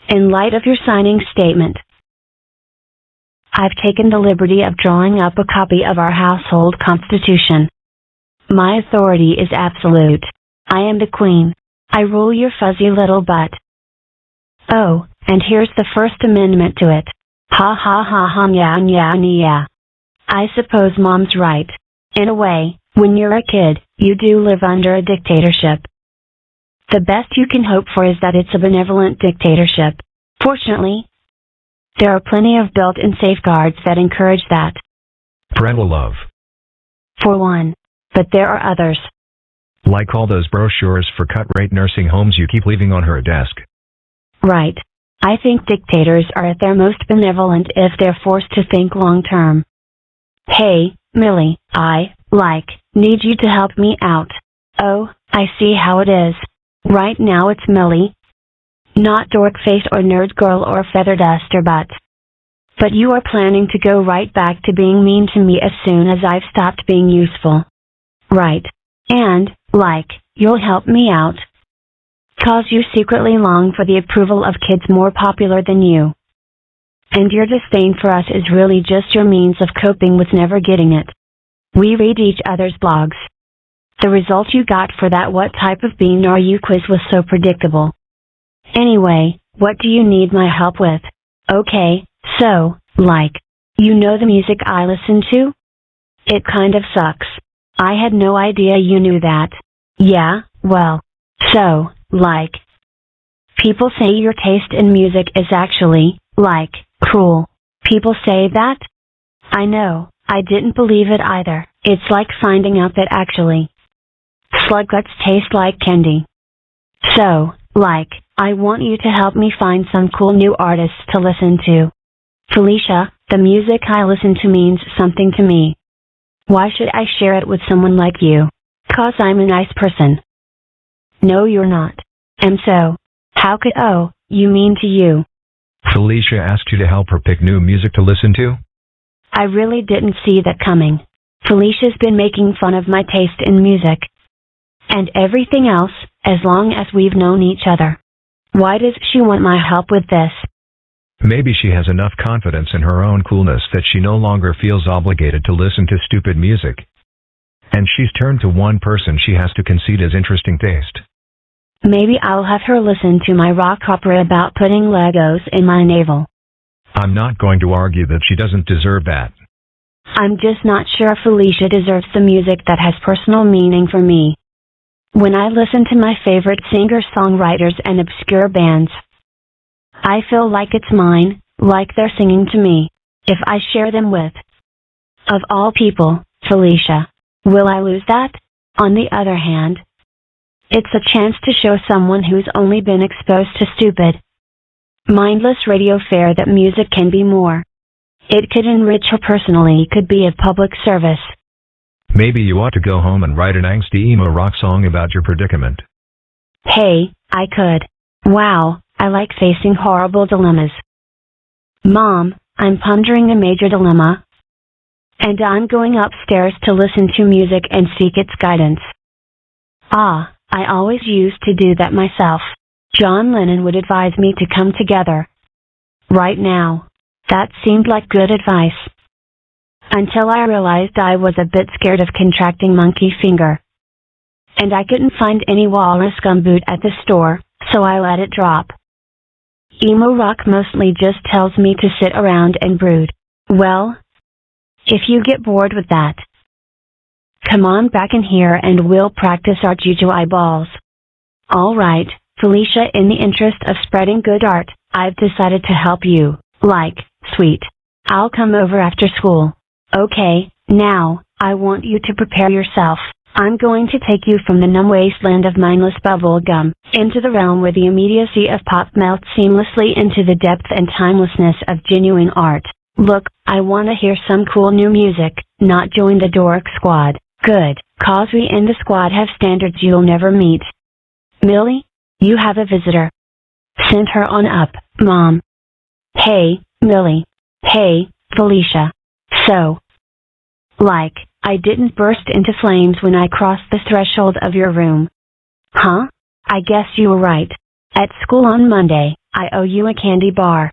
in light of your signing statement, I've taken the liberty of drawing up a copy of our household constitution. My authority is absolute. I am the queen. I rule your fuzzy little butt. Oh, and here's the First Amendment to it. Ha ha ha ha nya nya nya. I suppose Mom's right. In a way, when you're a kid, you do live under a dictatorship. The best you can hope for is that it's a benevolent dictatorship. Fortunately, there are plenty of built-in safeguards that encourage that. Parental love. For one. But there are others. Like all those brochures for cut-rate nursing homes you keep leaving on her desk. Right. I think dictators are at their most benevolent if they're forced to think long-term. Hey, Millie, need you to help me out. Oh, I see how it is. Right now it's Millie. Not dork face or nerd girl or feather duster butt. But you are planning to go right back to being mean to me as soon as I've stopped being useful. Right. And, you'll help me out. 'Cause you secretly long for the approval of kids more popular than you. And your disdain for us is really just your means of coping with never getting it. We read each other's blogs. The result you got for that "What type of bean are you" quiz was so predictable. Anyway, what do you need my help with? Okay, so, you know the music I listen to? It kind of sucks. I had no idea you knew that. Yeah, well, so, people say your taste in music is actually, cruel. People say that? I know, I didn't believe it either. It's like finding out that actually slug guts taste like candy. So, I want you to help me find some cool new artists to listen to. Felicia, the music I listen to means something to me. Why should I share it with someone like you? 'Cause I'm a nice person. No, you're not. And so, how could you mean to you? Felicia asked you to help her pick new music to listen to? I really didn't see that coming. Felicia's been making fun of my taste in music. And everything else, as long as we've known each other. Why does she want my help with this? Maybe she has enough confidence in her own coolness that she no longer feels obligated to listen to stupid music. And she's turned to one person she has to concede as interesting taste. Maybe I'll have her listen to my rock opera about putting Legos in my navel. I'm not going to argue that she doesn't deserve that. I'm just not sure Felicia deserves the music that has personal meaning for me. When I listen to my favorite singer-songwriters and obscure bands, I feel like it's mine, like they're singing to me, if I share them with, of all people, Felicia. Will I lose that? On the other hand, it's a chance to show someone who's only been exposed to stupid, mindless radio fare that music can be more. It could enrich her personally, could be of public service. Maybe you ought to go home and write an angsty emo rock song about your predicament. Hey, I could. Wow, I like facing horrible dilemmas. Mom, I'm pondering a major dilemma. And I'm going upstairs to listen to music and seek its guidance. I always used to do that myself. John Lennon would advise me to come together. Right now. That seemed like good advice. Until I realized I was a bit scared of contracting monkey finger. And I couldn't find any walrus gumboot at the store, so I let it drop. Emo rock mostly just tells me to sit around and brood. Well, if you get bored with that, come on back in here and we'll practice our juju eyeballs. Alright, Felicia, in the interest of spreading good art, I've decided to help you. Sweet. I'll come over after school. Okay, now, I want you to prepare yourself. I'm going to take you from the numb wasteland of mindless bubble gum, into the realm where the immediacy of pop melts seamlessly into the depth and timelessness of genuine art. Look, I want to hear some cool new music, not join the dork squad. Good, 'cause we in the squad have standards you'll never meet. Millie, you have a visitor. Send her on up, Mom. Hey, Millie. Hey, Felicia. So, I didn't burst into flames when I crossed the threshold of your room. Huh? I guess you were right. At school on Monday, I owe you a candy bar.